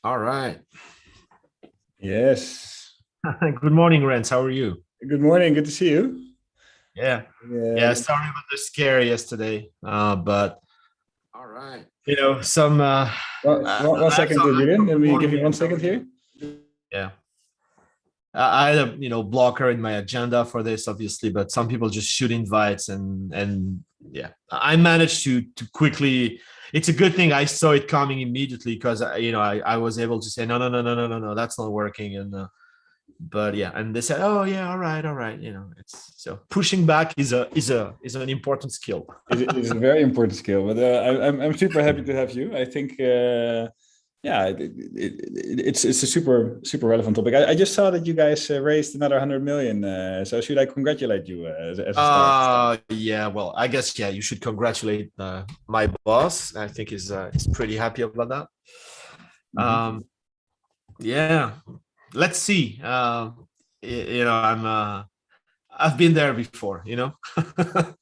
All right. Yes. Good morning, Rens. How are you? Good morning. Good to see you. Yeah. Yeah. Yeah. Sorry about the scare yesterday. But all right. Well, one I have second, some Julian. Let good me give morning, you one Rens. How are second you? here. Yeah. I had a blocker in my agenda for this, obviously, but some people just shoot invites and yeah, I managed to quickly. It's a good thing I saw it coming immediately because I was able to say no, that's not working. But yeah, and they said, oh yeah, all right, it's so pushing back is an important skill. It's a very important skill, but I'm super happy to have you. I think yeah, it's a super relevant topic. I just saw that you guys raised another 100 million. So should I congratulate you as a start? Yeah, well, I guess yeah, you should congratulate my boss. I think is pretty happy about that. Mhm. um yeah, let's see. I've been there before,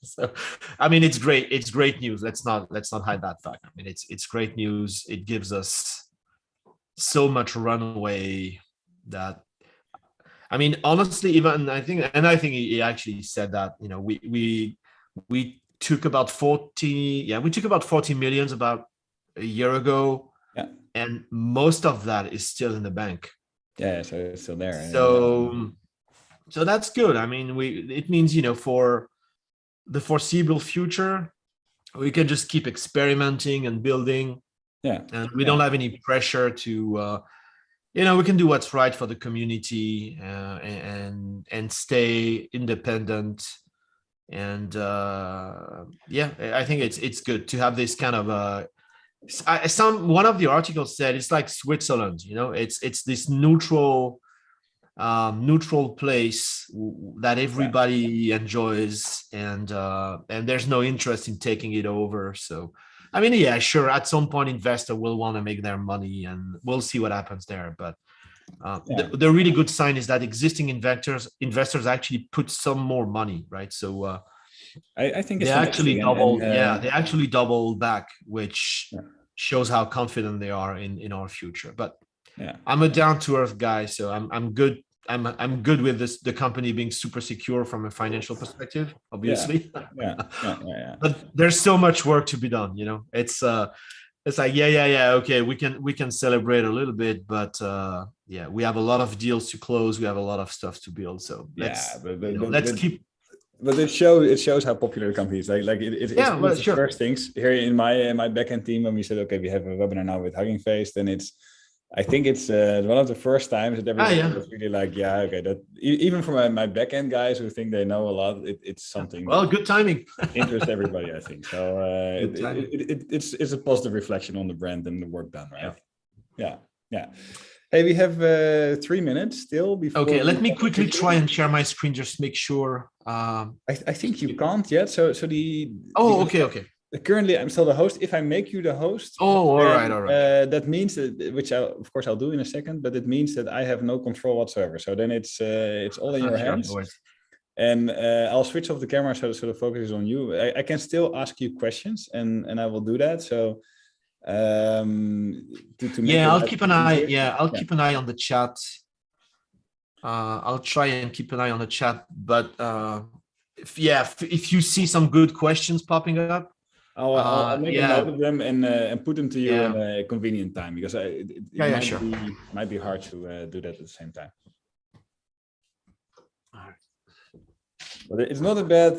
so I mean it's great news. Let's not hide that fact. I mean it's great news. It gives us so much runway that, I mean, honestly, even I think he actually said that, we took about 40, yeah, we took about 40 millions about a year ago, Yeah, and most of that is still in the bank. yeah. So it's still there. So that's good. I mean, it means, for the foreseeable future, we can just keep experimenting and building, Yeah, and we yeah, don't have any pressure to we can do what's right for the community, and stay independent. And yeah, I think it's good to have this kind of some one of the articles said it's like Switzerland. It's this neutral place that yeah. everybody enjoys, and there's no interest in taking it over. So I mean, yeah, sure, at some point investor will want to make their money, and we'll see what happens there. But Yeah. the really good sign is that existing investors actually put some more money, right? So I think it's fantastic, they actually doubled back, which yeah, shows how confident they are in our future. But yeah. I'm a down to earth guy, so I'm good. I'm good with the company being super secure from a financial perspective, Yeah, obviously. yeah, yeah, yeah, yeah. But there's so much work to be done. It's like, yeah, okay, we can celebrate a little bit, but yeah, we have a lot of deals to close. We have a lot of stuff to build. So Yeah, let's keep. but it shows how popular the company is. It's Yeah, one of well, the sure. first things here in my backend team when we said, okay, we have a webinar now with Hugging Face. Then I think it's one of the first times that everybody Yeah. was really like, yeah, okay, that even for my backend guys who think they know a lot, it's Yeah. something that Well, good timing. interests everybody, I think. So Good timing. it's a positive reflection on the brand and the work done, Yeah. right? Yeah, yeah. Hey, we have 3 minutes still before Okay, we let me have quickly try official. and share my screen. Just make sure. I think you can't yet. So the Oh, because okay, okay. currently I'm still the host. If I make you the host, Oh, all then right, all right. that means that, which of course I'll do in a second, but it means that I have no control whatsoever. So then it's all in your Sure, no hands. worries. And I'll switch off the camera so the focus is on you. I can still ask you questions, and I will do that. So to make Yeah, your I'll life a keep an bit eye. easier. Yeah, I'll Yeah. keep an eye on the chat. I'll try and keep an eye on the chat. But if you see some good questions popping up, I'll make a note yeah, of them and put them to you in yeah, a convenient time because it yeah, might sure. be hard to do that at the same time. But it's not a bad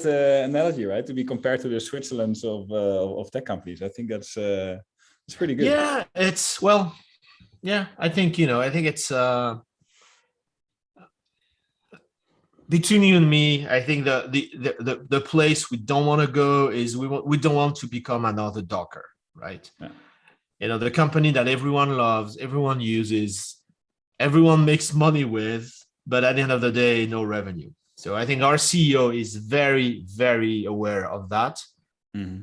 analogy, right? To be compared to the Switzerlands of tech companies. I think that's it's pretty good. Yeah, it's well, yeah. I think it's between you and me. I think the place we don't want to go is we don't want to become another Docker, right? Yeah. The company that everyone loves, everyone uses, everyone makes money with, but at the end of the day, no revenue. So I think our CEO is very, very aware of that, Mm-hmm.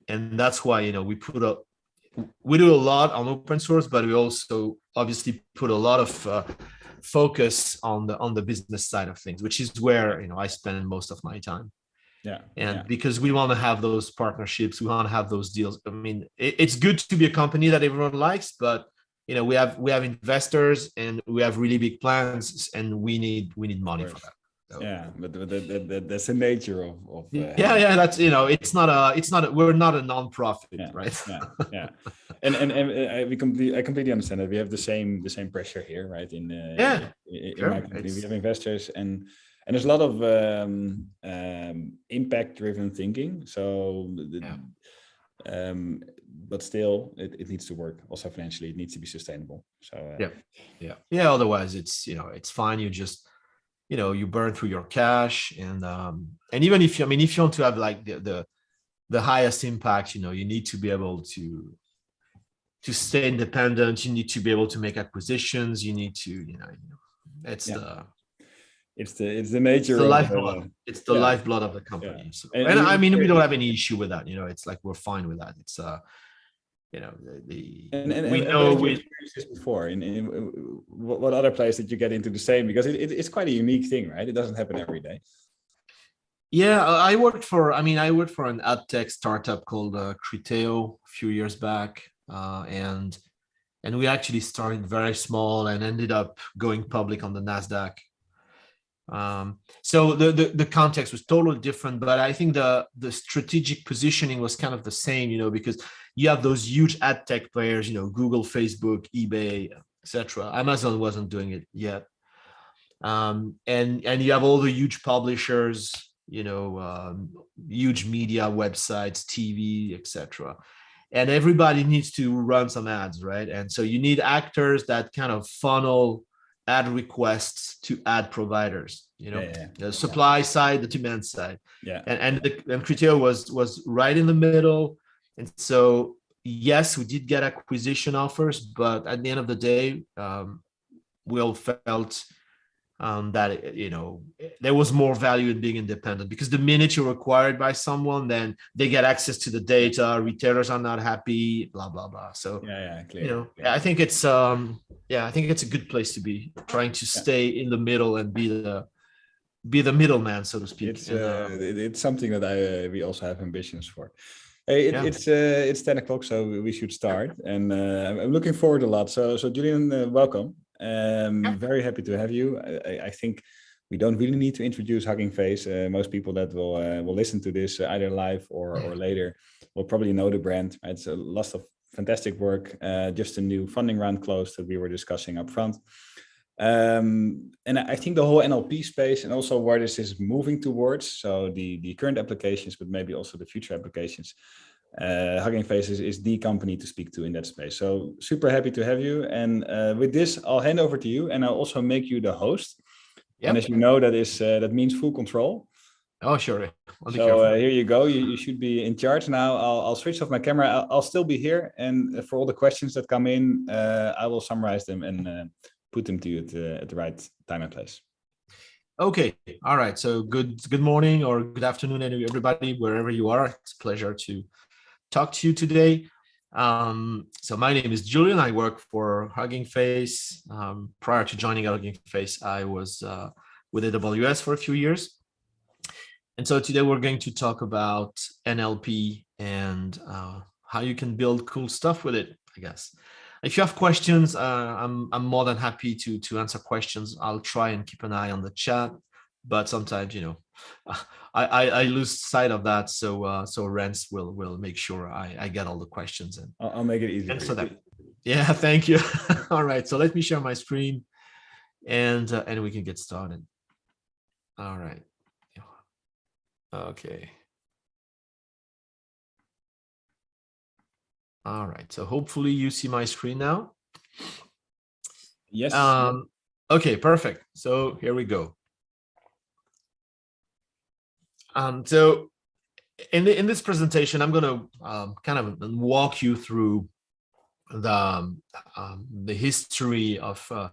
and that's why we do a lot on open source, but we also obviously put a lot of focus on the business side of things, which is where I spend most of my time. And because we want to have those partnerships, we want to have those deals. I mean, it's good to be a company that everyone likes, but we have investors and we have really big plans, and we need money for that. So, but that's the nature of that's we're not a non-profit, right? And I completely understand that we have the same pressure here, right? In my company, we have investors, and there's a lot of impact driven thinking. So but still it needs to work also financially. It needs to be sustainable. So otherwise it's fine. You just you burn through your cash, and even if you want to have like the highest impact, you need to be able to stay independent. You need to be able to make acquisitions. You need to it's the nature. It's the lifeblood. It's the lifeblood of the company. So, and I mean, we don't have any issue with that. It's like we're fine with that. It's we know we experienced this before. In what other place did you get into the same? Because it's quite a unique thing, right? It doesn't happen every day. Yeah, I worked for an ad tech startup called Criteo a few years back, and we actually started very small and ended up going public on the NASDAQ. So the context was totally different, but I think the strategic positioning was kind of the same, because you have those huge ad tech players, Google, Facebook, eBay, etc. Amazon wasn't doing it yet. And you have all the huge publishers, huge media websites, TV, etc. And everybody needs to run some ads, right? And so you need actors that kind of funnel ad requests to ad providers, the supply side, the demand side. And Criteo was right in the middle. And so, yes, we did get acquisition offers, but at the end of the day, we all felt that there was more value in being independent, because the minute you're acquired by someone, then they get access to the data. Retailers are not happy, blah blah blah. So clear. I think it's I think it's a good place to be, trying to stay in the middle and be the middleman, so to speak. It's something that we also have ambitions for. Hey, it's 10 o'clock, so we should start, and I'm looking forward a lot. So Julian, welcome. Very happy to have you. I think we don't really need to introduce Hugging Face. Most people that will listen to this either live or later will probably know the brand. Right? It's a lot of fantastic work. Just a new funding round closed that we were discussing up front. And I think the whole NLP space, and also where this is moving towards, so the current applications, but maybe also the future applications, Hugging Face is the company to speak to in that space. So super happy to have you. And with this, I'll hand over to you, and I'll also make you the host. And as you know, that means full control. Oh, sure. So here you go. You should be in charge now. I'll switch off my camera. I'll still be here. And for all the questions that come in, I will summarize them and put them to you at the right time and place. Okay. All right. So good morning or good afternoon, everybody, wherever you are. It's a pleasure to talk to you today. So my name is Julian. I work for Hugging Face. Prior to joining Hugging Face, I was with AWS for a few years. And so today we're going to talk about NLP and how you can build cool stuff with it, I guess. If you have questions, I'm more than happy to answer questions. I'll try and keep an eye on the chat, but sometimes, I lose sight of that. So Rens will make sure I get all the questions, and I'll make it easy. Yeah, thank you. All right, so let me share my screen, and we can get started. All right. Okay. All right, so hopefully you see my screen now. Yes. Okay, perfect. So here we go. So in this presentation, I'm going to kind of walk you through the history of a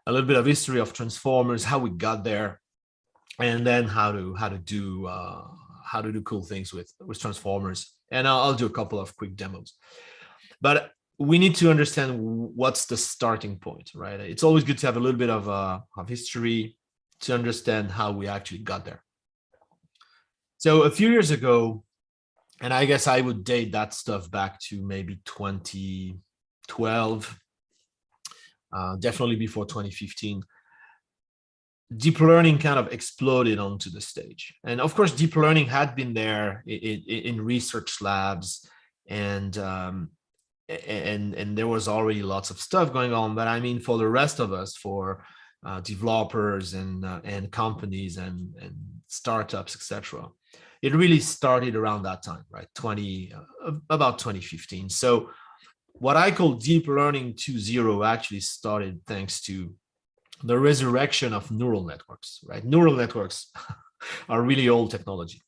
little bit of history of transformers, how we got there, and then how to do cool things with transformers. And I'll do a couple of quick demos. But we need to understand what's the starting point, right? It's always good to have a little bit of history to understand how we actually got there. So a few years ago, and I guess I would date that stuff back to maybe 2012, definitely before 2015, deep learning kind of exploded onto the stage. And of course, deep learning had been there in research labs, and there was already lots of stuff going on. But I mean, for the rest of us, for developers and companies and startups, etc., it really started around that time, right? About 2015. So what I call deep learning 2.0 actually started thanks to the resurrection of neural networks, right? Neural networks are really old technology.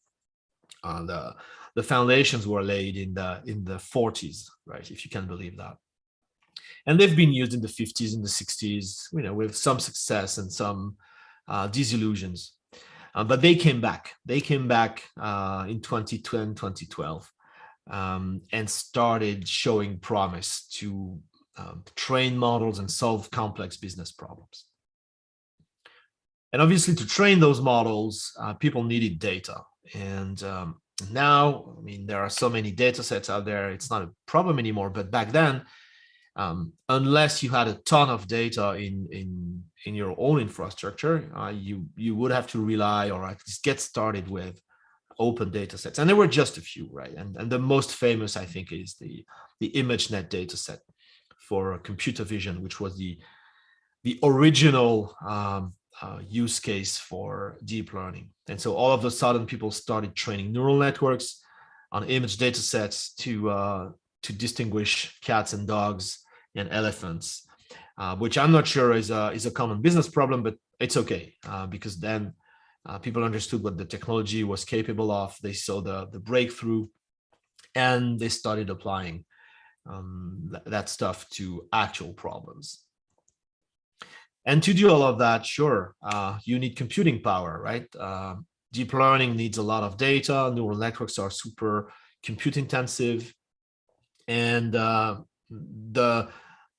The foundations were laid in the 40s, right? If you can believe that. And they've been used in the 50s and the 60s, with some success and some disillusions. But they came back. They came back in 2010, 2012, and started showing promise to train models and solve complex business problems. And obviously, to train those models, people needed data. And now, I mean, there are so many data sets out there, it's not a problem anymore. But back then, unless you had a ton of data in your own infrastructure, you would have to rely, or at least get started with, open data sets. And there were just a few, right? And the most famous, I think, is the ImageNet data set for computer vision, which was the original use case for deep learning. And so all of a sudden, people started training neural networks on image data sets to distinguish cats and dogs and elephants, which I'm not sure is a common business problem, but it's okay, because then people understood what the technology was capable of. They saw the breakthrough, and they started applying that stuff to actual problems. And to do all of that, sure, you need computing power, right? Deep learning needs a lot of data. Neural networks are super compute intensive. And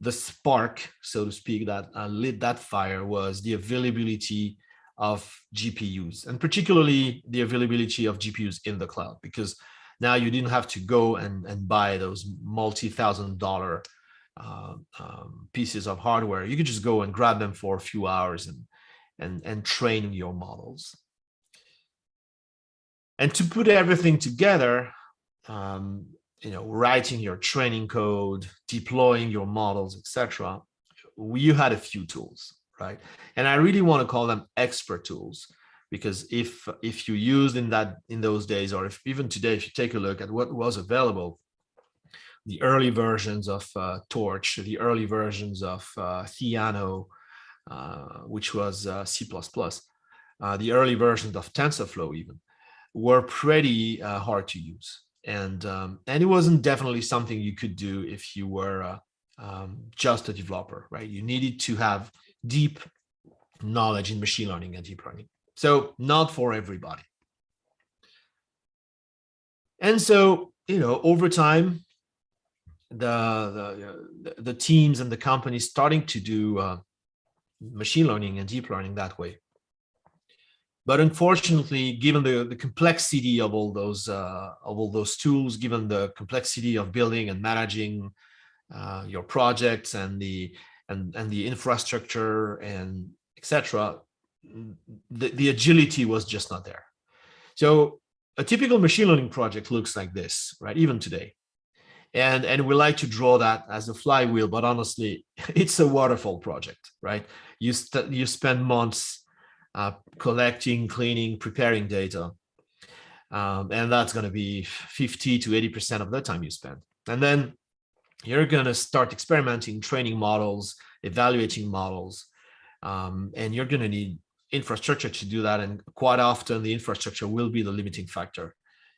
the spark, so to speak, that lit that fire was the availability of GPUs, and particularly the availability of GPUs in the cloud, because now you didn't have to go and buy those multi-$1,000 pieces of hardware. You could just go and grab them for a few hours and train your models. And to put everything together, writing your training code, deploying your models, etc., you had a few tools, right? And I really want to call them expert tools, because if you used in those days, or if even today, if you take a look at what was available, the early versions of Torch, the early versions of Anno, which was C++, the early versions of TensorFlow even, were pretty hard to use. And it wasn't definitely something you could do if you were just a developer, right? You needed to have deep knowledge in machine learning and deep learning. So not for everybody. And so, over time, the teams and the companies starting to do machine learning and deep learning that way. But unfortunately, given the complexity of all those tools, given the complexity of building and managing your projects and the infrastructure and etc., the agility was just not there. So a typical machine learning project looks like this, right? Even today. And we like to draw that as a flywheel, but honestly, it's a waterfall project, right? You spend months collecting, cleaning, preparing data, and that's going to be 50 to 80% of the time you spend. And then you're going to start experimenting, training models, evaluating models, and you're going to need infrastructure to do that. And quite often, the infrastructure will be the limiting factor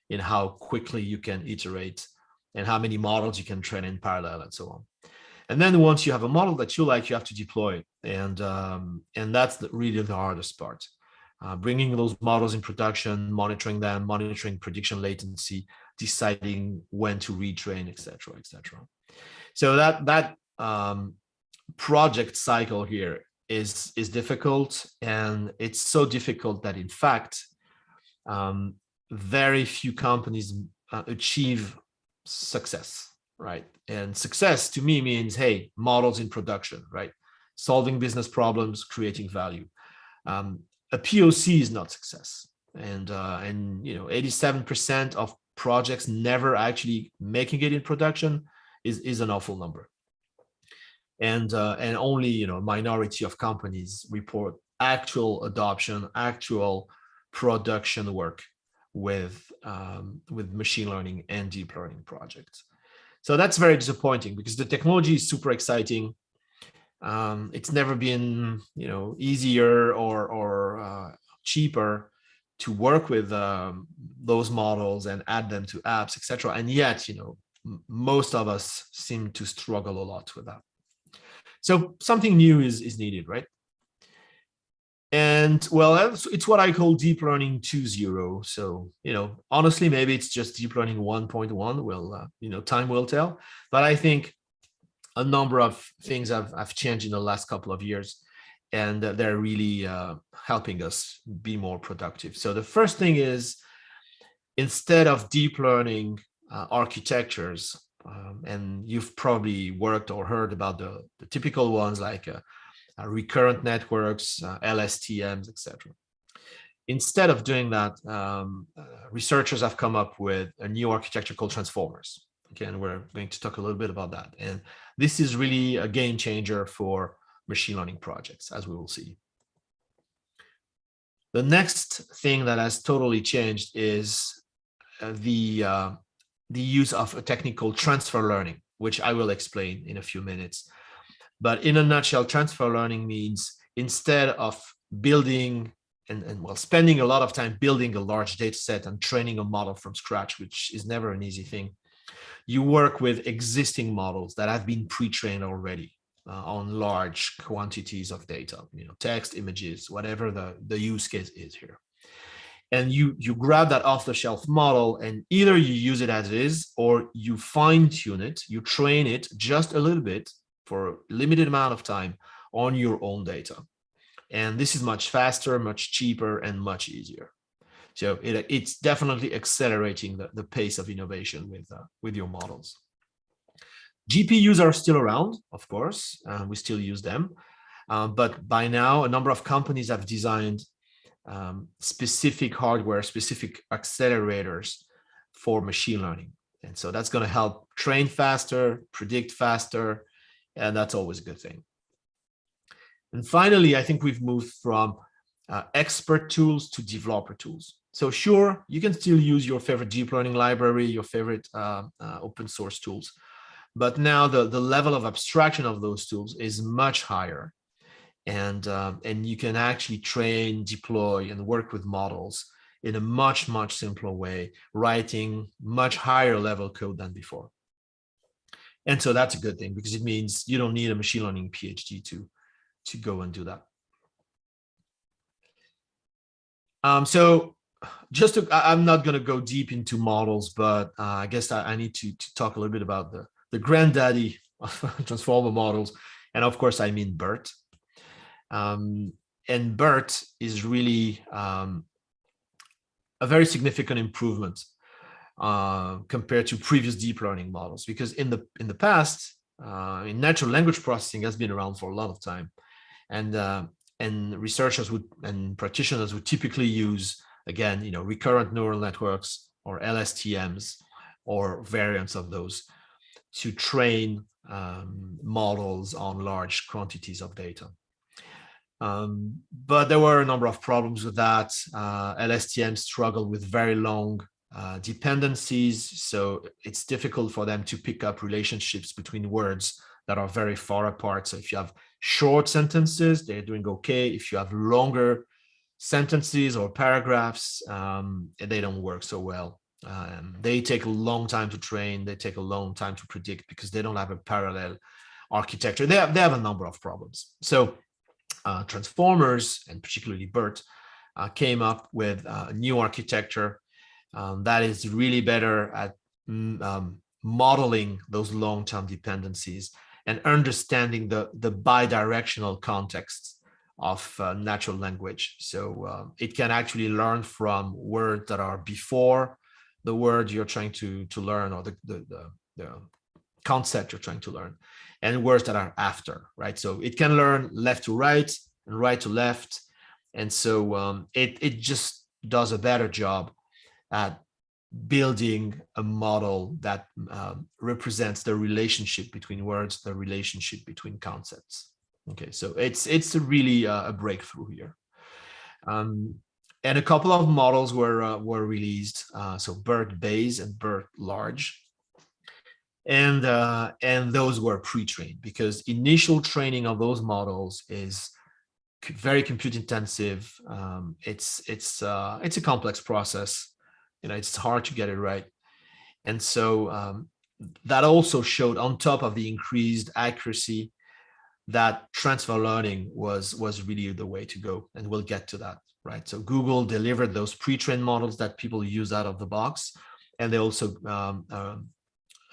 in how quickly you can iterate and how many models you can train in parallel and so on. And then once you have a model that you like, you have to deploy it. And that's really the hardest part. Bringing those models in production, monitoring them, monitoring prediction latency, deciding when to retrain, et cetera, et cetera. So that project cycle here is difficult. And it's so difficult that, in fact, very few companies achieve success, right? And success to me means, hey, models in production, right? Solving business problems, creating value. A POC is not success, and 87% of projects never actually making it in production is an awful number. And only a minority of companies report actual adoption, actual production work with machine learning and deep learning projects. So that's very disappointing because the technology is super exciting. It's never been easier or cheaper to work with those models and add them to apps, etc. And yet, most of us seem to struggle a lot with that. So something new is needed, right? And well, it's what I call deep learning 2.0. So, honestly, maybe it's just deep learning 1.1. Well, time will tell. But I think a number of things have changed in the last couple of years, and they're really helping us be more productive. So the first thing is, instead of deep learning architectures, and you've probably worked or heard about the typical ones like recurrent networks, LSTMs, etc. Instead of doing that, researchers have come up with a new architecture called transformers. Again, we're going to talk a little bit about that. And this is really a game changer for machine learning projects, as we will see. The next thing that has totally changed is the use of a technique called transfer learning, which I will explain in a few minutes. But in a nutshell, transfer learning means instead of building and spending a lot of time building a large data set and training a model from scratch, which is never an easy thing, you work with existing models that have been pre-trained already on large quantities of data, text, images, whatever the use case is here. And you grab that off-the-shelf model, and either you use it as is, or you fine-tune it, you train it just a little bit for a limited amount of time on your own data. And this is much faster, much cheaper, and much easier. So it's definitely accelerating the pace of innovation with your models. GPUs are still around, of course. We still use them. But by now, a number of companies have designed specific hardware, specific accelerators for machine learning. And so that's going to help train faster, predict faster, and that's always a good thing. And finally, I think we've moved from expert tools to developer tools. So sure, you can still use your favorite deep learning library, your favorite open source tools, but now the level of abstraction of those tools is much higher. And you can actually train, deploy, and work with models in a much, much simpler way, writing much higher level code than before. And so that's a good thing, because it means you don't need a machine learning PhD to go and do that. So just I'm not going to go deep into models, but I guess I need to talk a little bit about the granddaddy of transformer models. And of course, I mean BERT. And BERT is really a very significant improvement compared to previous deep learning models, because in the past, natural language processing has been around for a lot of time, and researchers and practitioners would typically use, again, recurrent neural networks or LSTMs or variants of those to train models on large quantities of data. But there were a number of problems with that. LSTMs struggle with very long dependencies, so it's difficult for them to pick up relationships between words that are very far apart. So if you have short sentences, they're doing okay. If you have longer sentences or paragraphs, they don't work so well. They take a long time to train. They take a long time to predict because they don't have a parallel architecture. They have a number of problems. So transformers, and particularly BERT, came up with a new architecture that is really better at modeling those long-term dependencies and understanding the bidirectional context of natural language. So it can actually learn from words that are before the word you're trying to learn, or the concept you're trying to learn, and words that are after, right? So it can learn left to right and right to left. And so it just does a better job at building a model that represents the relationship between words, the relationship between concepts. Okay, so it's really a breakthrough here. And a couple of models were released. So BERT base and BERT large. And those were pre-trained, because initial training of those models is very compute intensive. It's a complex process. It's hard to get it right. And so that also showed, on top of the increased accuracy, that transfer learning was really the way to go. And we'll get to that, right? So Google delivered those pre-trained models that people use out of the box. And they also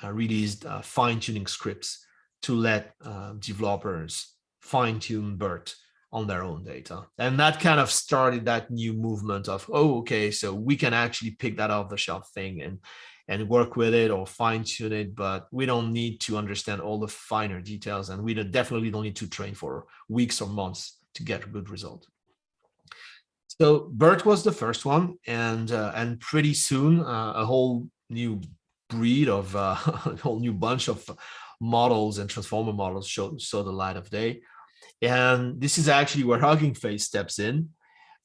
released fine-tuning scripts to let developers fine-tune BERT on their own data. And that kind of started that new movement of, oh, okay, so we can actually pick that off-the-shelf thing and work with it or fine-tune it, but we don't need to understand all the finer details, and we definitely don't need to train for weeks or months to get a good result. So BERT was the first one, and pretty soon a whole new breed of a whole new bunch of models and transformer models saw the light of day. And this is actually where Hugging Face steps in.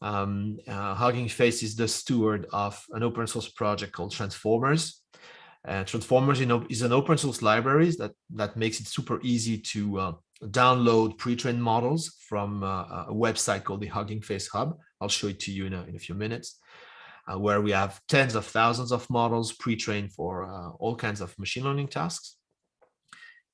Hugging Face is the steward of an open source project called Transformers. Transformers is an open source library that makes it super easy to download pre-trained models from a website called the Hugging Face Hub. I'll show it to you in a few minutes. Where we have tens of thousands of models pre-trained for all kinds of machine learning tasks.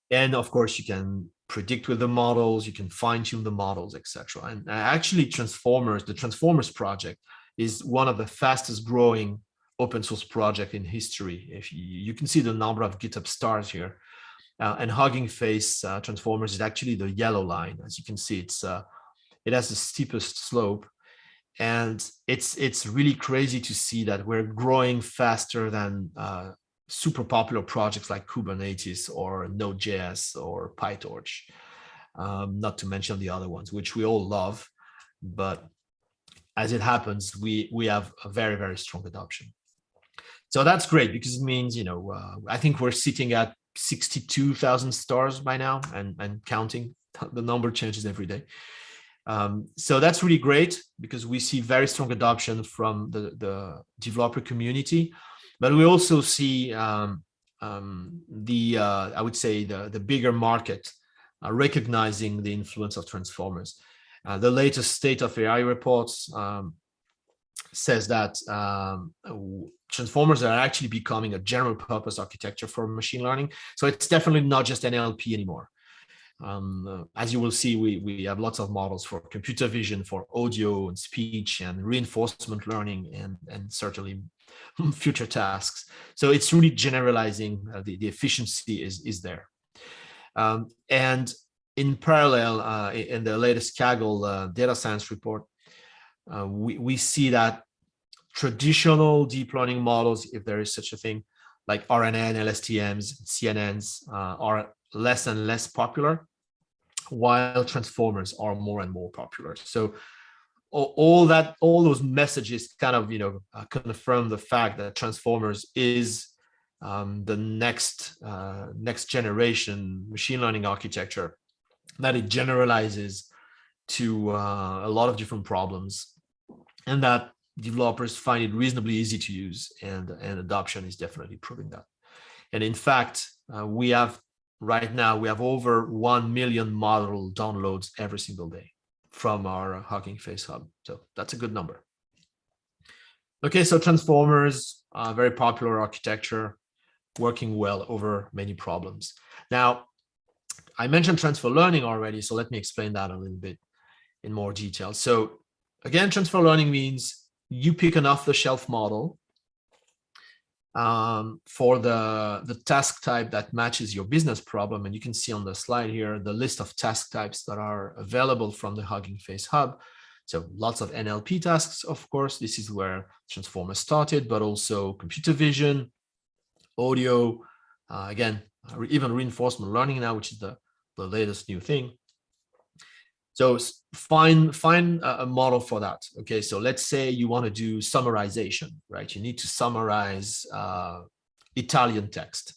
And of course, you can predict with the models, you can fine-tune the models, etc. And actually, the Transformers project is one of the fastest growing open source project in history. If you can see the number of GitHub stars here. And Hugging Face Transformers is actually the yellow line. As you can see, it has the steepest slope. And it's really crazy to see that we're growing faster than super popular projects like Kubernetes or Node.js or PyTorch, not to mention the other ones, which we all love. But as it happens, we have a very, very strong adoption. So that's great, because it means, I think we're sitting at 62,000 stars by now and counting. The number changes every day. So that's really great, because we see very strong adoption from the developer community, but we also see I would say the bigger market recognizing the influence of transformers. The latest State of AI reports says that transformers are actually becoming a general purpose architecture for machine learning. So it's definitely not just NLP anymore. As you will see, we have lots of models for computer vision, for audio and speech and reinforcement learning, and certainly future tasks. So it's really generalizing. The efficiency is there. And in parallel, in the latest Kaggle data science report, we see that traditional deep learning models, if there is such a thing, like RNN, LSTMs, CNNs, are less and less popular, while transformers are more and more popular. So all those messages kind of confirm the fact that transformers is the next generation machine learning architecture, that it generalizes to a lot of different problems, and that developers find it reasonably easy to use, and adoption is definitely proving that. And in fact, right now we have over 1 million model downloads every single day from our Hugging Face Hub. So that's a good number. Okay, so transformers, very popular architecture, working well over many problems. Now, I mentioned transfer learning already, so let me explain that a little bit in more detail. So again, transfer learning means you pick an off-the-shelf model, for the task type that matches your business problem. And you can see on the slide here the list of task types that are available from the Hugging Face Hub. So lots of NLP tasks, of course. This is where Transformer started, but also computer vision, audio, again, even reinforcement learning now, which is the latest new thing. So find a model for that. Okay, so let's say you want to do summarization, right? You need to summarize Italian text.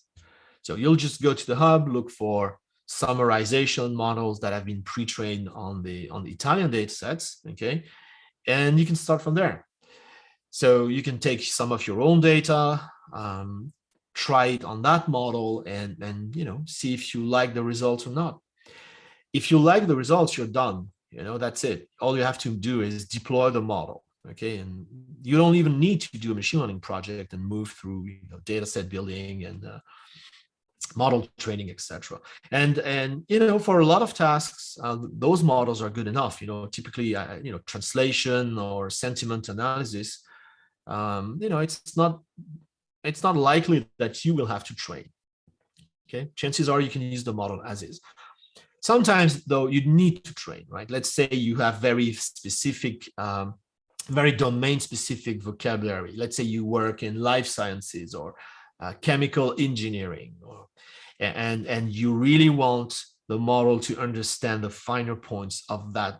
So you'll just go to the hub, look for summarization models that have been pre-trained on the Italian data sets, okay? And you can start from there. So you can take some of your own data, try it on that model, and you know, see if you like the results or not. If you like the results, you're done. You know, that's it. All you have to do is deploy the model. Okay, and you don't even need to do a machine learning project and move through, you know, data set building and model training, etc. And you know, for a lot of tasks, those models are good enough. You know, typically, you know, translation or sentiment analysis. You know, it's not likely that you will have to train. Okay, chances are you can use the model as is. Sometimes, though, you need to train, right? Let's say you have very specific, very domain-specific vocabulary. Let's say you work in life sciences or chemical engineering, and you really want the model to understand the finer points of that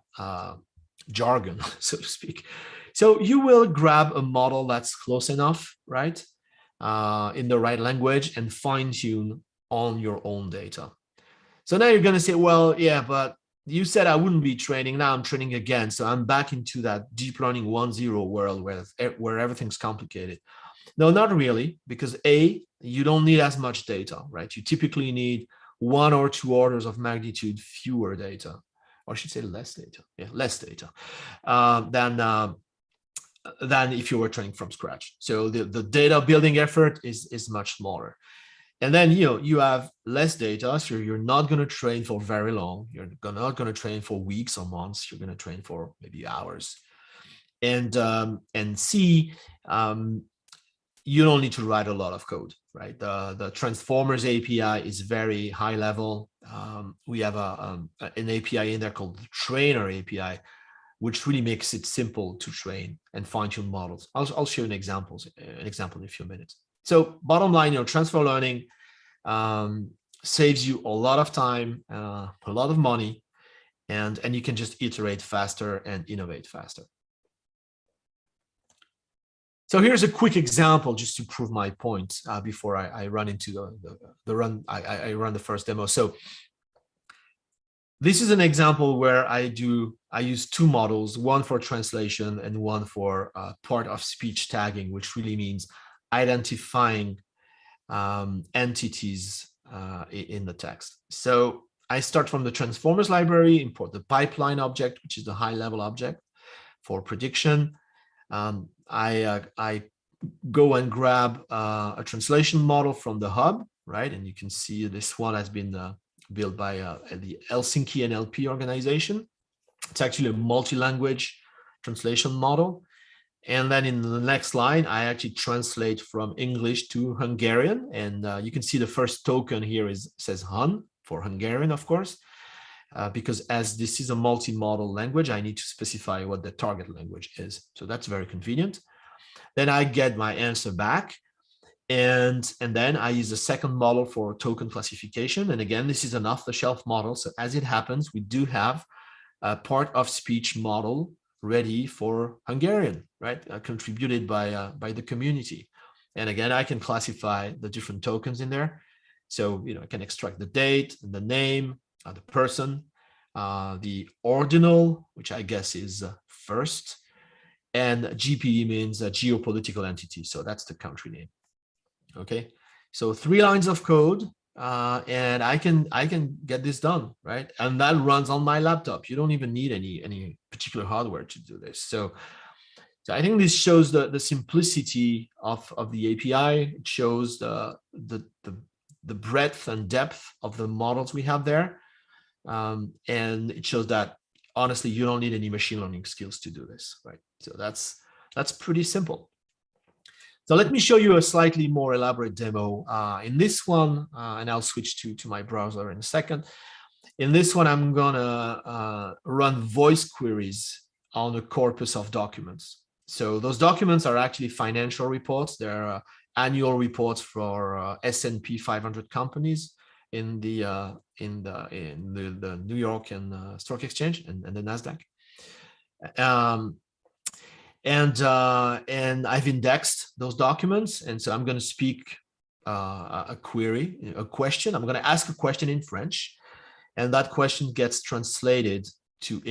jargon, so to speak. So you will grab a model that's close enough, right, in the right language, and fine-tune on your own data. So now you're going to say, well, yeah, but you said I wouldn't be training. Now I'm training again. So I'm back into that deep learning 1.0 world where everything's complicated. No, not really, because you don't need as much data, right? You typically need 1 or 2 orders of magnitude fewer data, or I should say less data. Yeah, less data than if you were training from scratch. So the data building effort is much smaller. And then, you know, you have less data, so you're not going to train for very long. You're not going to train for weeks or months. You're going to train for maybe hours. And C, you don't need to write a lot of code, right? The Transformers API is very high level. We have an API in there called the Trainer API, which really makes it simple to train and fine-tune models. I'll show you an example in a few minutes. So bottom line, you know, transfer learning saves you a lot of time, a lot of money, and you can just iterate faster and innovate faster. So here's a quick example just to prove my point before I run into I run the first demo. So this is an example where I use 2 models, one for translation and one for part of speech tagging, which really means identifying entities in the text. So I start from the Transformers library, import the pipeline object, which is the high-level object for prediction. I go and grab a translation model from the hub, right? And you can see this one has been built by the Helsinki NLP organization. It's actually a multi-language translation model. And then in the next line, I actually translate from English to Hungarian. And you can see the first token here says Hun for Hungarian, of course, because as this is a multi-modal language, I need to specify what the target language is. So that's very convenient. Then I get my answer back. And then I use a second model for token classification. And again, this is an off-the-shelf model. So as it happens, we do have a part of speech model ready for Hungarian, right? Contributed by the community. And again, I can classify the different tokens in there. So, you know, I can extract the date, the name, the person, the ordinal, which I guess is first, and GPE means a geopolitical entity. So that's the country name. Okay, so 3 lines of code, and I can get this done, right? And that runs on my laptop. You don't even need any particular hardware to do this. So I think this shows the simplicity of the API. It shows the breadth and depth of the models we have there, and it shows that honestly you don't need any machine learning skills to do this, right? So that's pretty simple. So let me show you a slightly more elaborate demo. In this one, and I'll switch to my browser in a second. In this one, I'm gonna run voice queries on a corpus of documents. So those documents are actually financial reports. They're annual reports for S&P 500 companies in the New York and Stock Exchange and the Nasdaq. And I've indexed those documents, and so I'm going to speak a query, a question. I'm going to ask a question in French, and that question gets translated to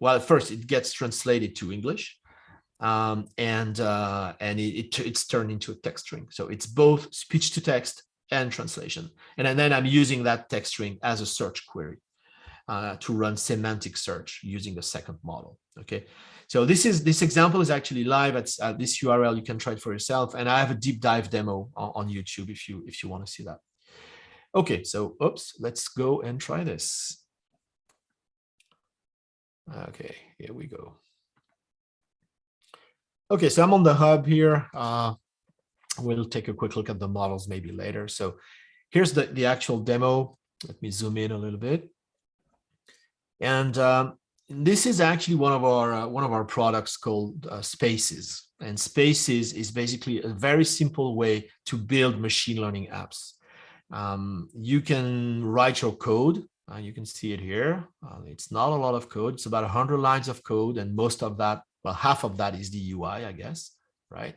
well. First, it gets translated to English, and it's turned into a text string. So it's both speech to text and translation, and then I'm using that text string as a search query to run semantic search using the second model. Okay. So this example is actually live at this URL. You can try it for yourself, and I have a deep dive demo on YouTube if you want to see that. Okay, so let's go and try this. Okay, here we go. Okay, so I'm on the hub here. We'll take a quick look at the models maybe later. So here's the actual demo. Let me zoom in a little bit, and this is actually one of our products called Spaces, and Spaces is basically a very simple way to build machine learning apps. You can write your code. You can see it here. It's not a lot of code. It's about 100 lines of code, and most of that, well, half of that is the UI, I guess, right?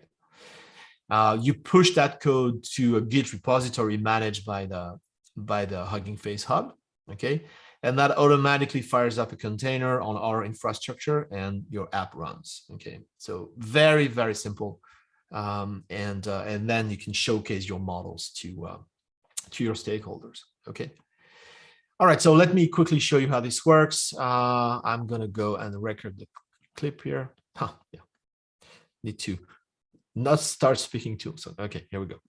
You push that code to a Git repository managed by the Hugging Face Hub, okay? And that automatically fires up a container on our infrastructure, and your app runs. Okay, so very, very simple, and then you can showcase your models to your stakeholders. Okay. All right. So let me quickly show you how this works. I'm gonna go and record the clip here. Yeah. Need to not start speaking too. So okay, here we go.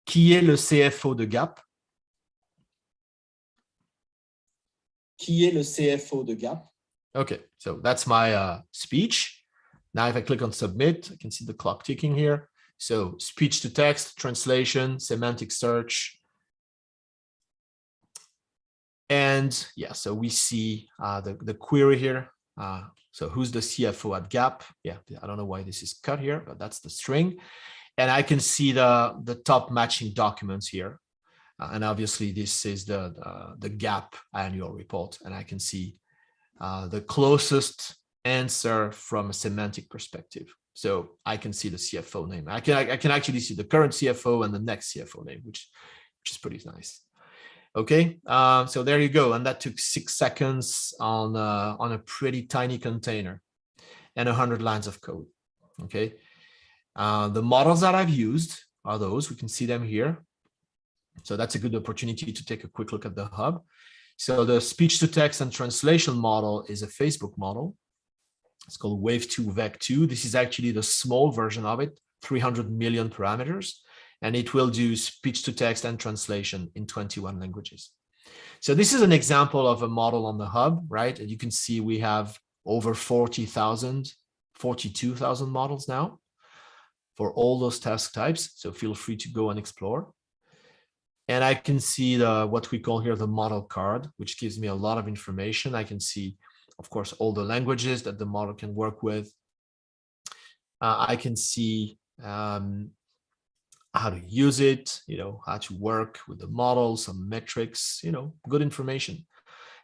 Qui est le CFO de Gap? Qui est le CFO de Gap? Okay, so that's my speech. Now, if I click on submit, I can see the clock ticking here. So speech to text, translation, semantic search. And yeah, so we see the query here. So who's the CFO at Gap? Yeah, I don't know why this is cut here, but that's the string. And I can see the top matching documents here. And obviously this is the Gap annual report. And I can see the closest answer from a semantic perspective. So I can see the CFO name. I can actually see the current CFO and the next CFO name, which is pretty nice. Okay, so there you go. And that took 6 seconds on a pretty tiny container and 100 lines of code. Okay, the models that I've used are those. We can see them here. So that's a good opportunity to take a quick look at the hub. So the speech to text and translation model is a Facebook model. It's called Wave2 Vec2. This is actually the small version of it, 300 million parameters, and it will do speech to text and translation in 21 languages. So this is an example of a model on the hub, right? And you can see we have over 42,000 models now for all those task types. So feel free to go and explore. And I can see what we call here the model card, which gives me a lot of information. I can see, of course, all the languages that the model can work with. I can see how to use it, how to work with the model, some metrics, good information.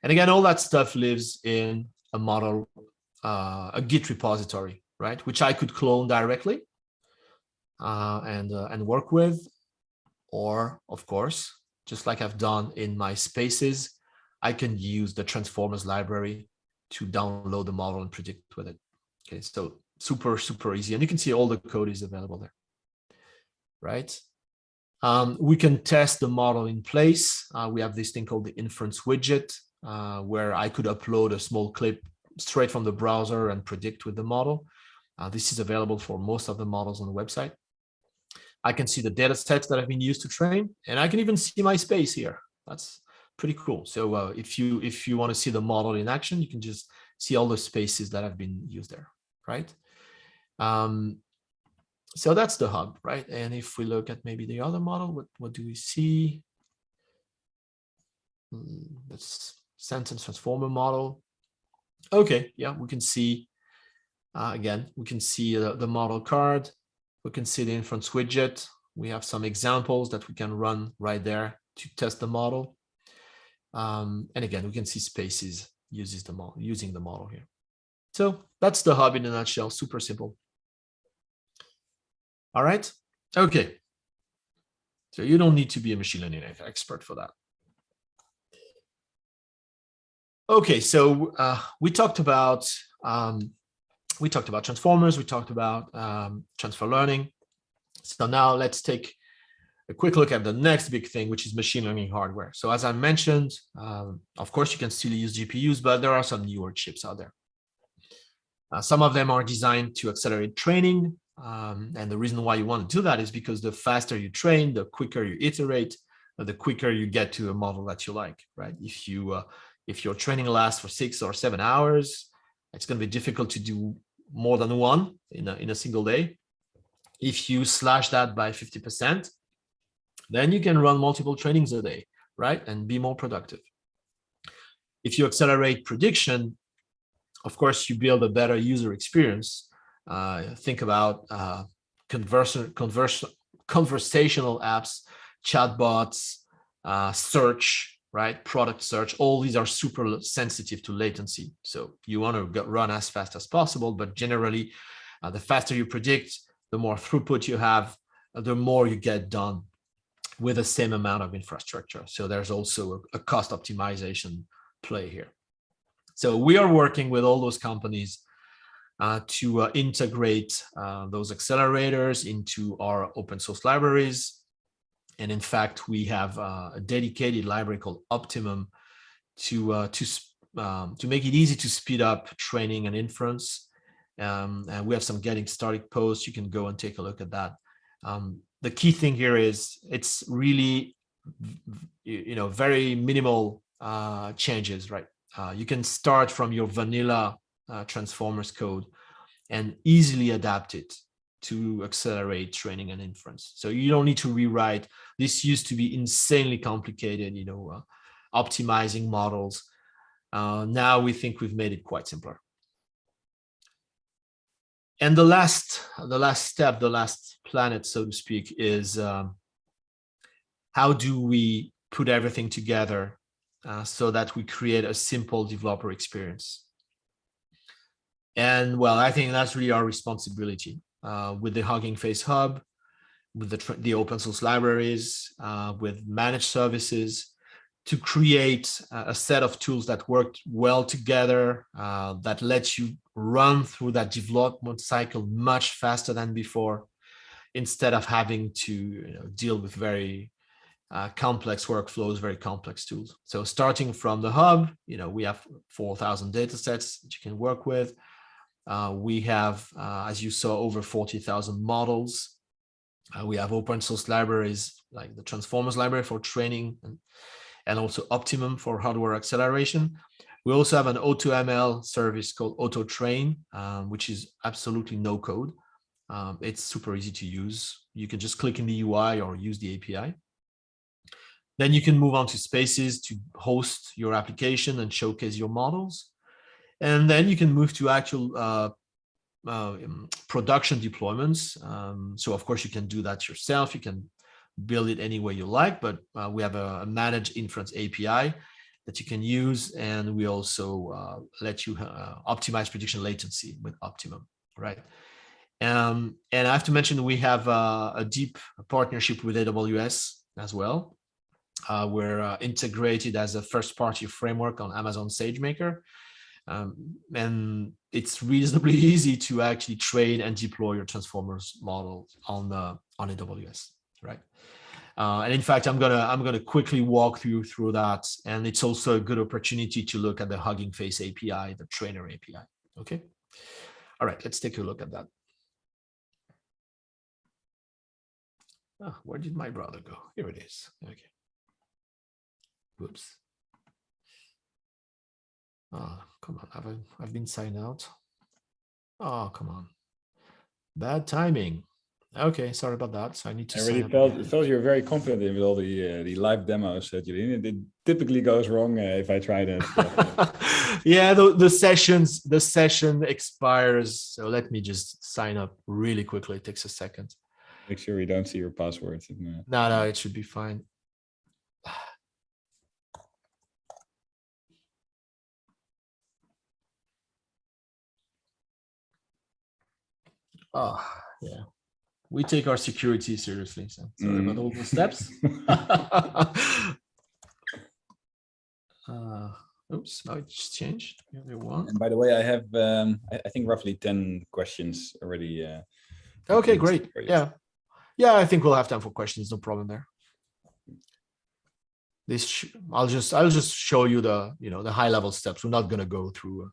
And again, all that stuff lives in a model, a Git repository, right? Which I could clone directly and work with. Or, of course, just like I've done in my Spaces, I can use the Transformers library to download the model and predict with it. Okay, so super, super easy. And you can see all the code is available there, right? We can test the model in place. We have this thing called the inference widget, where I could upload a small clip straight from the browser and predict with the model. This is available for most of the models on the website. I can see the data sets that have been used to train, and I can even see my space here. That's pretty cool. So if you want to see the model in action, you can just see all the spaces that have been used there, right? So that's the hub, right? And if we look at maybe the other model, what do we see? That's sentence transformer model. Okay, yeah, we can see, again, we can see the model card. We can see the inference widget. We have some examples that we can run right there to test the model. And again, we can see spaces using the model here. So that's the hub in a nutshell, super simple. All right, okay. So you don't need to be a machine learning expert for that. Okay, so we talked about transformers, we talked about transfer learning. So now let's take a quick look at the next big thing, which is machine learning hardware. So as I mentioned, of course, you can still use GPUs, but there are some newer chips out there. Some of them are designed to accelerate training. And the reason why you want to do that is because the faster you train, the quicker you iterate, the quicker you get to a model that you like, right? If your training lasts for 6 or 7 hours, it's going to be difficult to do more than one in a single day. If you slash that by 50%, then you can run multiple trainings a day, right? And be more productive. If you accelerate prediction, of course, you build a better user experience. Think about conversational apps, chatbots, search, right? Product search. All these are super sensitive to latency. So you want to run as fast as possible, but generally, the faster you predict, the more throughput you have, the more you get done with the same amount of infrastructure. So there's also a cost optimization play here. So we are working with all those companies to integrate those accelerators into our open source libraries. And in fact, we have a dedicated library called Optimum to make it easy to speed up training and inference. And we have some getting started posts. You can go and take a look at that. The key thing here is it's really, very minimal changes, right? You can start from your vanilla transformers code and easily adapt it to accelerate training and inference. So you don't need to rewrite. This used to be insanely complicated, optimizing models. Now we think we've made it quite simpler. And the last step, the last planet, so to speak, is how do we put everything together so that we create a simple developer experience? And well, I think that's really our responsibility with the Hugging Face Hub, with the open source libraries, with managed services, to create a set of tools that work well together, that lets you run through that development cycle much faster than before, instead of having to deal with very complex workflows, very complex tools. So starting from the hub, we have 4,000 data sets that you can work with. We have, as you saw, over 40,000 models. We have open source libraries like the Transformers library for training and also Optimum for hardware acceleration. We also have an AutoML service called AutoTrain, which is absolutely no code. It's super easy to use. You can just click in the UI or use the API. Then you can move on to Spaces to host your application and showcase your models. And then you can move to actual production deployments. So of course you can do that yourself. You can build it any way you like, but we have a managed inference API that you can use. And we also let you optimize prediction latency with Optimum, right? And I have to mention we have a deep partnership with AWS as well. We're integrated as a first-party framework on Amazon SageMaker. And it's reasonably easy to actually train and deploy your transformers model on AWS, right? And in fact, I'm gonna quickly walk you through that, and it's also a good opportunity to look at the Hugging Face API, the trainer API. Okay, all right, let's take a look at that. Oh, where did my brother go? Here it is. Okay. Whoops. Oh, come on, I've been signed out. Oh, come on. Bad timing. Okay, sorry about that. So I need to I sign really up felt again. you're very confident with all the live demos, Julian. It typically goes wrong if I try that. Yeah, the session expires. So let me just sign up really quickly. It takes a second. Make sure we don't see your passwords. No, it should be fine. Oh, yeah. We take our security seriously. So sorry about all the steps. Oops, now it just changed. And by the way, I have, I think, roughly 10 questions already. Okay, great. Yeah. I think we'll have time for questions. No problem there. I'll just show you the high level steps. We're not going to go through.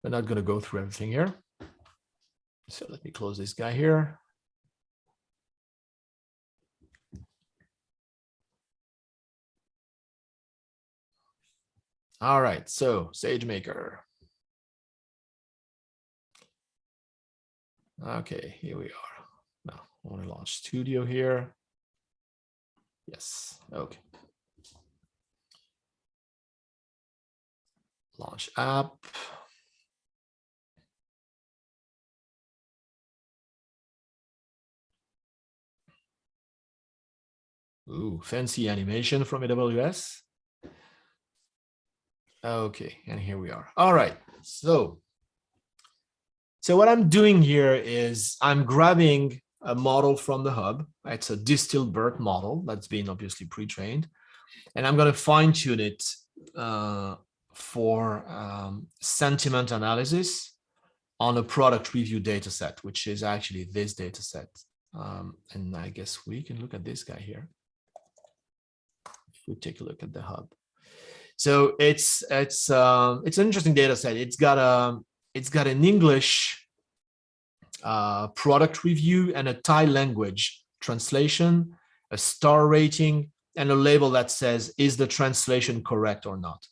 We're not going to go through everything here. So let me close this guy here. All right, so SageMaker. Okay, here we are. Now I want to launch Studio here. Yes, okay. Launch app. Ooh, fancy animation from AWS. Okay, and here we are. All right, so what I'm doing here is I'm grabbing a model from the hub. It's a distilled BERT model that's been obviously pre-trained, and I'm going to fine tune it for sentiment analysis on a product review data set, which is actually this data set. And I guess we can look at this guy here. If we take a look at the hub. So it's an interesting data set. It's got an English product review and a Thai language translation, a star rating, and a label that says, is the translation correct or not?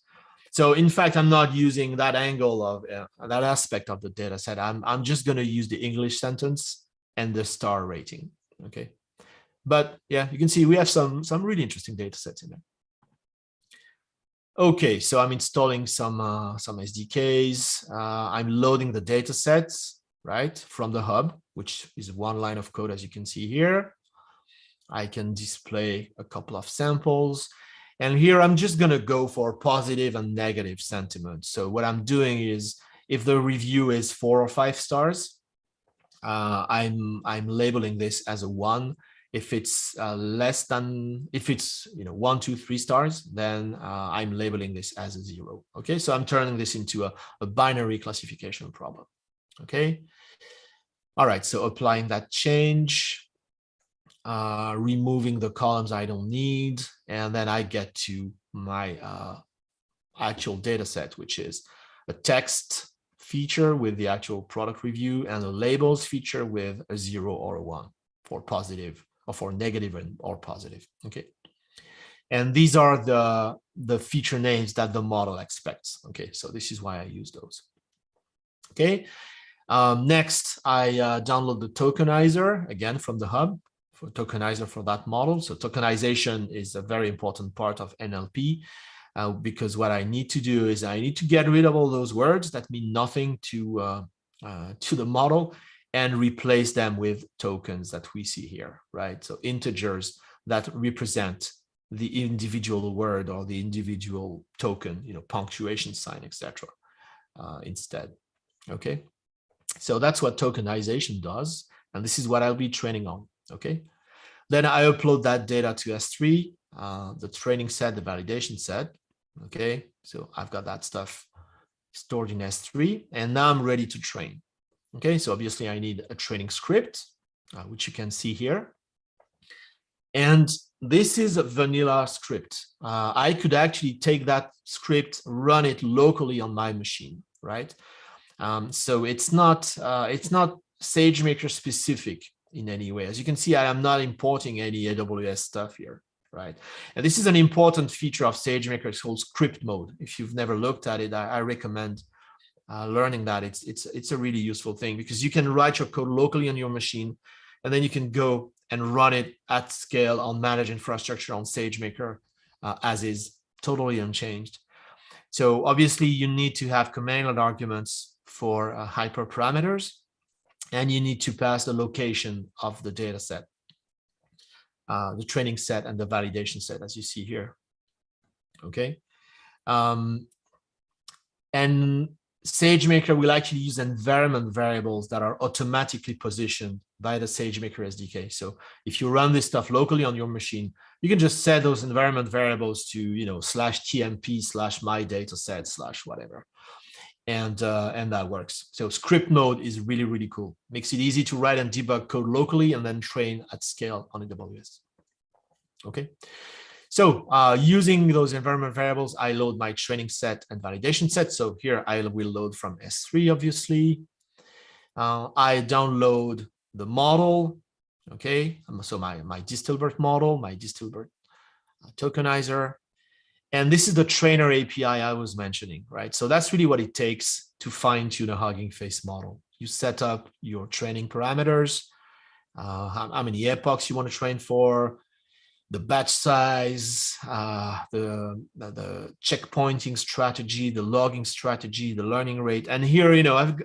So in fact, I'm not using that angle of that aspect of the data set. I'm just going to use the English sentence and the star rating. Okay. But yeah, you can see we have some really interesting data sets in there. Okay, so I'm installing some SDKs. I'm loading the data sets, right, from the hub, which is one line of code, as you can see here. I can display a couple of samples. And here I'm just going to go for positive and negative sentiment. So what I'm doing is, if the review is 4 or 5 stars, I'm labeling this as a 1. If it's less than, if it's 1, 2, 3 stars, then I'm labeling this as a 0. Okay, so I'm turning this into a binary classification problem. Okay. All right, so applying that change, removing the columns I don't need, and then I get to my actual data set, which is a text feature with the actual product review and a labels feature with a 0 or a 1 for positive or for negative or positive. Okay. And these are the feature names that the model expects. Okay, so this is why I use those. Okay. Next, I download the tokenizer again from the hub for tokenizer for that model. So tokenization is a very important part of NLP because what I need to do is I need to get rid of all those words that mean nothing to the model and replace them with tokens that we see here, right? So integers that represent the individual word or the individual token, punctuation sign, etc. Instead. Okay. So that's what tokenization does. And this is what I'll be training on. Okay. Then I upload that data to S3, the training set, the validation set. Okay. So I've got that stuff stored in S3 and now I'm ready to train. Okay. So obviously I need a training script, which you can see here. And this is a vanilla script. I could actually take that script, run it locally on my machine, right? So it's not SageMaker specific in any way. As you can see, I am not importing any AWS stuff here, right? And this is an important feature of SageMaker. It's called script mode. If you've never looked at it, I recommend learning that. It's a really useful thing because you can write your code locally on your machine, and then you can go and run it at scale on managed infrastructure on SageMaker as is, totally unchanged. So obviously you need to have command line arguments for hyperparameters, and you need to pass the location of the data set, the training set and the validation set, as you see here. Okay. And SageMaker will actually use environment variables that are automatically positioned by the SageMaker SDK. So if you run this stuff locally on your machine, you can just set those environment variables to, /tmp/my_dataset/whatever. And that works. So script mode is really, really cool. Makes it easy to write and debug code locally and then train at scale on AWS. Okay. So using those environment variables, I load my training set and validation set. So here I will load from S3, obviously. I download the model. Okay. So my Distilbert model, my Distilbert tokenizer. And this is the trainer API I was mentioning, right? So that's really what it takes to fine tune a Hugging Face model. You set up your training parameters, how many epochs you want to train for, the batch size, the checkpointing strategy, the logging strategy, the learning rate. And here,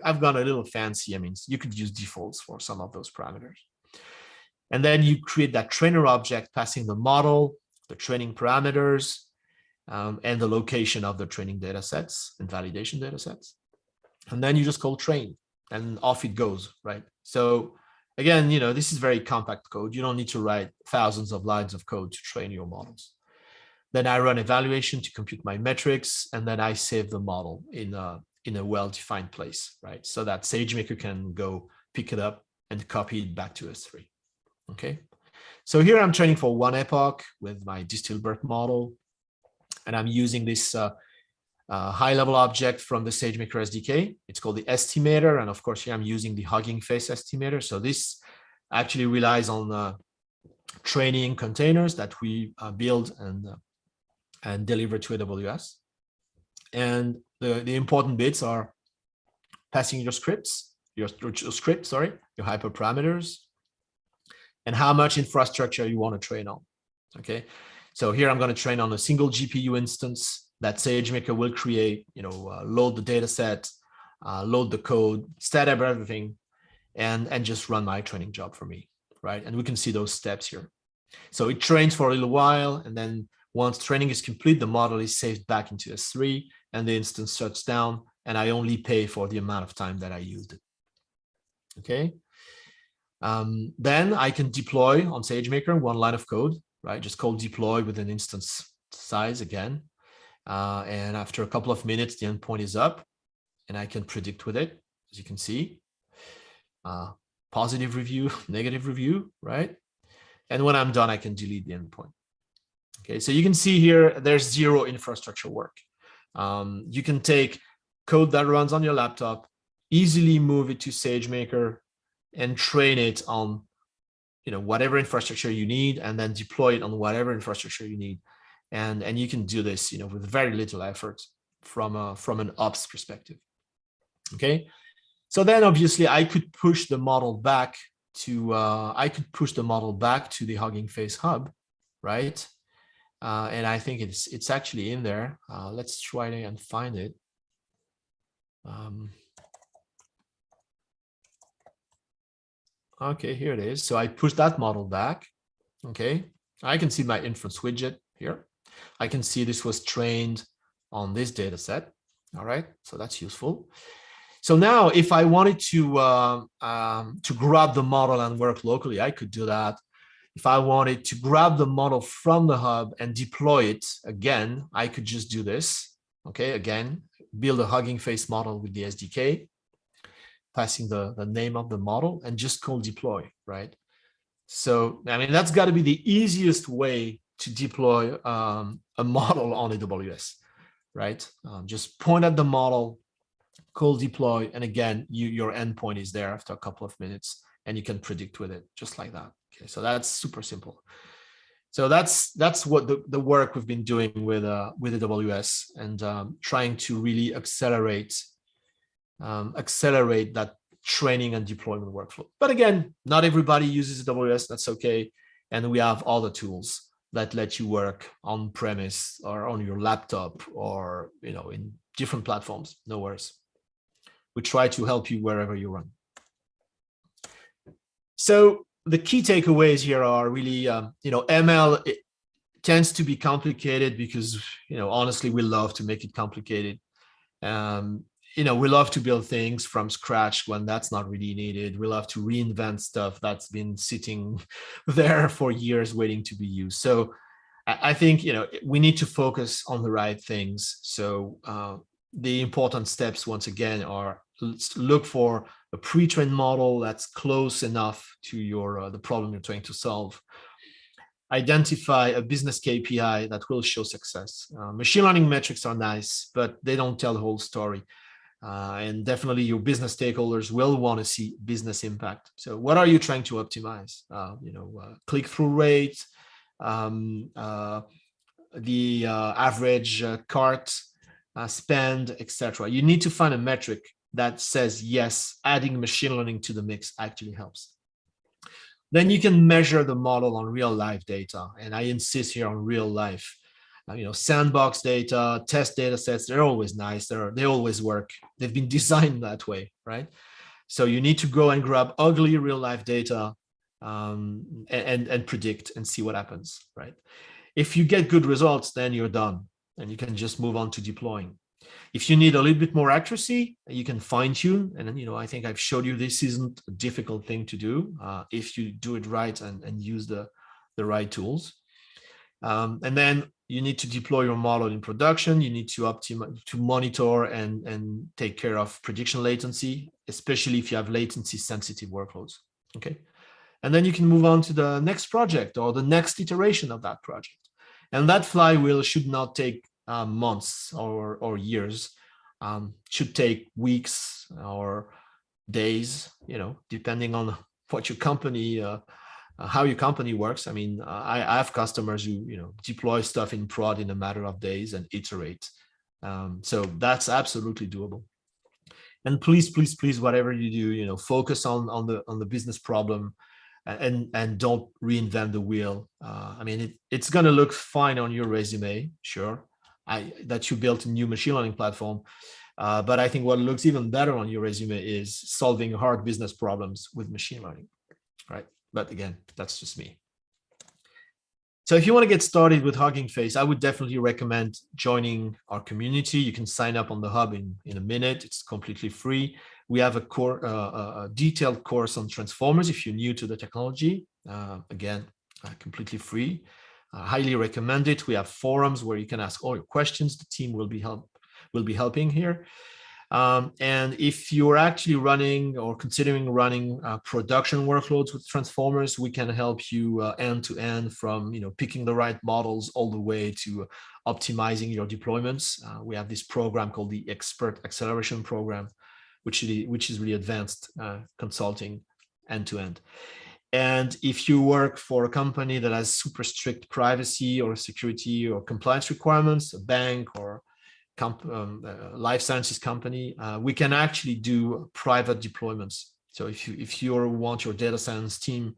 I've gone a little fancy. I mean, you could use defaults for some of those parameters. And then you create that trainer object passing the model, the training parameters, and the location of the training data sets and validation data sets. And then you just call train and off it goes, right? So again, this is very compact code. You don't need to write thousands of lines of code to train your models. Then I run evaluation to compute my metrics, and then I save the model in a well-defined place, right? So that SageMaker can go pick it up and copy it back to S3, okay? So here I'm training for 1 epoch with my Distilbert model, and I'm using this high-level object from the SageMaker SDK. It's called the estimator. And of course, here I'm using the Hugging Face estimator. So this actually relies on training containers that we build and deliver to AWS. And the important bits are passing your scripts, your hyperparameters, and how much infrastructure you want to train on. Okay. So here I'm going to train on a single GPU instance that SageMaker will create, load the data set, load the code, set up everything, and just run my training job for me, right? And we can see those steps here. So it trains for a little while, and then once training is complete, the model is saved back into S3, and the instance shuts down, and I only pay for the amount of time that I used it. Okay. Then I can deploy on SageMaker 1 line of code, right? Just call deploy with an instance size again. And after a couple of minutes, the endpoint is up and I can predict with it, as you can see. Positive review, negative review, right? And when I'm done, I can delete the endpoint. Okay, so you can see here, there's zero infrastructure work. You can take code that runs on your laptop, easily move it to SageMaker and train it on whatever infrastructure you need, and then deploy it on whatever infrastructure you need. And you can do this, with very little effort from an ops perspective. Okay. So then obviously I could push the model back to, the Hugging Face hub, right? And I think it's actually in there. Let's try and find it. Okay, here it is. So I push that model back. Okay, I can see my inference widget here. I can see this was trained on this data set. All right, so that's useful. So now if I wanted to grab the model and work locally, I could do that. If I wanted to grab the model from the hub and deploy it again, I could just do this. Okay, again, build a Hugging Face model with the SDK, passing the name of the model, and just call deploy, right? So, I mean, that's got to be the easiest way to deploy a model on AWS, right? Just point at the model, call deploy, and again, your endpoint is there after a couple of minutes, and you can predict with it just like that. Okay, so that's super simple. So that's what the work we've been doing with AWS, and trying to really accelerate that training and deployment workflow. But again, not everybody uses AWS. That's okay. And we have other tools that let you work on premise or on your laptop or in different platforms. No worries. We try to help you wherever you run. So the key takeaways here are really, ML tends to be complicated because, honestly, we love to make it complicated. We love to build things from scratch when that's not really needed. We love to reinvent stuff that's been sitting there for years waiting to be used. So I think, we need to focus on the right things. So the important steps, once again, are let's look for a pre-trained model that's close enough to the problem you're trying to solve. Identify a business KPI that will show success. Machine learning metrics are nice, but they don't tell the whole story. And definitely your business stakeholders will want to see business impact. So what are you trying to optimize? Click-through rate, the average cart spend, etc. You need to find a metric that says, yes, adding machine learning to the mix actually helps. Then you can measure the model on real life data. And I insist here on real life. Sandbox data, test data sets, they're always nice. They always work. They've been designed that way, right? So you need to go and grab ugly real life data and predict and see what happens, right? If you get good results, then you're done and you can just move on to deploying. If you need a little bit more accuracy, you can fine tune. And then, I think I've showed you this isn't a difficult thing to do if you do it right and use the right tools. And then you need to deploy your model in production. You need to monitor and take care of prediction latency, especially if you have latency sensitive workloads. Okay. And then you can move on to the next project or the next iteration of that project. And that flywheel should not take months or years, should take weeks or days, depending on what your company, how your company works. I mean, I have customers who, deploy stuff in prod in a matter of days and iterate. So that's absolutely doable. And please, whatever you do, focus on the business problem and don't reinvent the wheel. I mean, it's going to look fine on your resume, sure, that you built a new machine learning platform. But I think what looks even better on your resume is solving hard business problems with machine learning, right? But again, that's just me. So if you want to get started with Hugging Face, I would definitely recommend joining our community. You can sign up on the hub in a minute. It's completely free. We have a detailed course on transformers if you're new to the technology. Again, completely free. Highly recommend it. We have forums where you can ask all your questions. The team will be helping here. And if you're actually running or considering running production workloads with transformers, we can help you end to end from picking the right models all the way to optimizing your deployments. We have this program called the Expert Acceleration Program, which is really advanced consulting end to end. And if you work for a company that has super strict privacy or security or compliance requirements, a bank or life sciences company, we can actually do private deployments. So if you want your data science team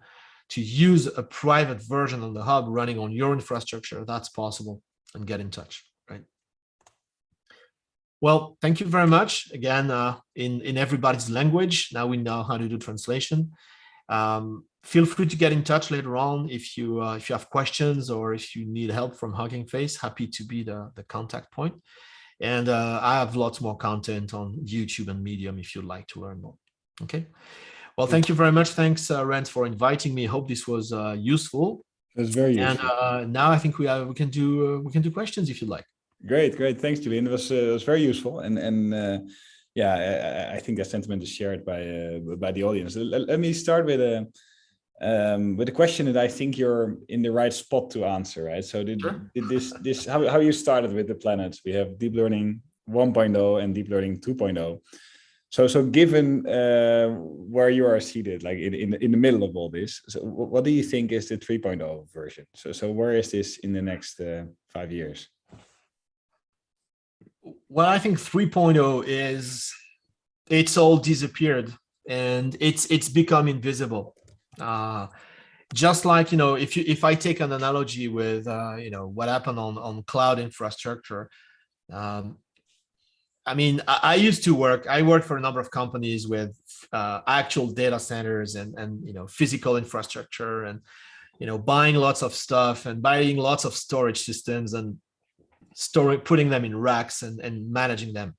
to use a private version on the hub running on your infrastructure, that's possible, and get in touch, right? Well, thank you very much. Again, in everybody's language, now we know how to do translation. Feel free to get in touch later on if you have questions or if you need help from Hugging Face. Happy to be the contact point. And I have lots more content on YouTube and Medium if you'd like to learn more. Okay. Well, thank you very much. Thanks, Rens, for inviting me. Hope this was useful. It was very useful. And now I think we can do questions if you'd like. Great. Thanks, Julian. It was very useful, and yeah, I think that sentiment is shared by the audience. Let me start with a question that I think you're in the right spot to answer, right? So did this how you started with the planets? We have deep learning 1.0 and deep learning 2.0. So given where you are seated, like in the middle of all this, so what do you think is the 3.0 version? So where is this in the next 5 years? Well, I think 3.0 it's all disappeared. and it's become invisible. Just like, if I take an analogy with what happened on cloud infrastructure. I mean, I worked for a number of companies with actual data centers and physical infrastructure, and buying lots of stuff and buying lots of storage systems and putting them in racks and managing them.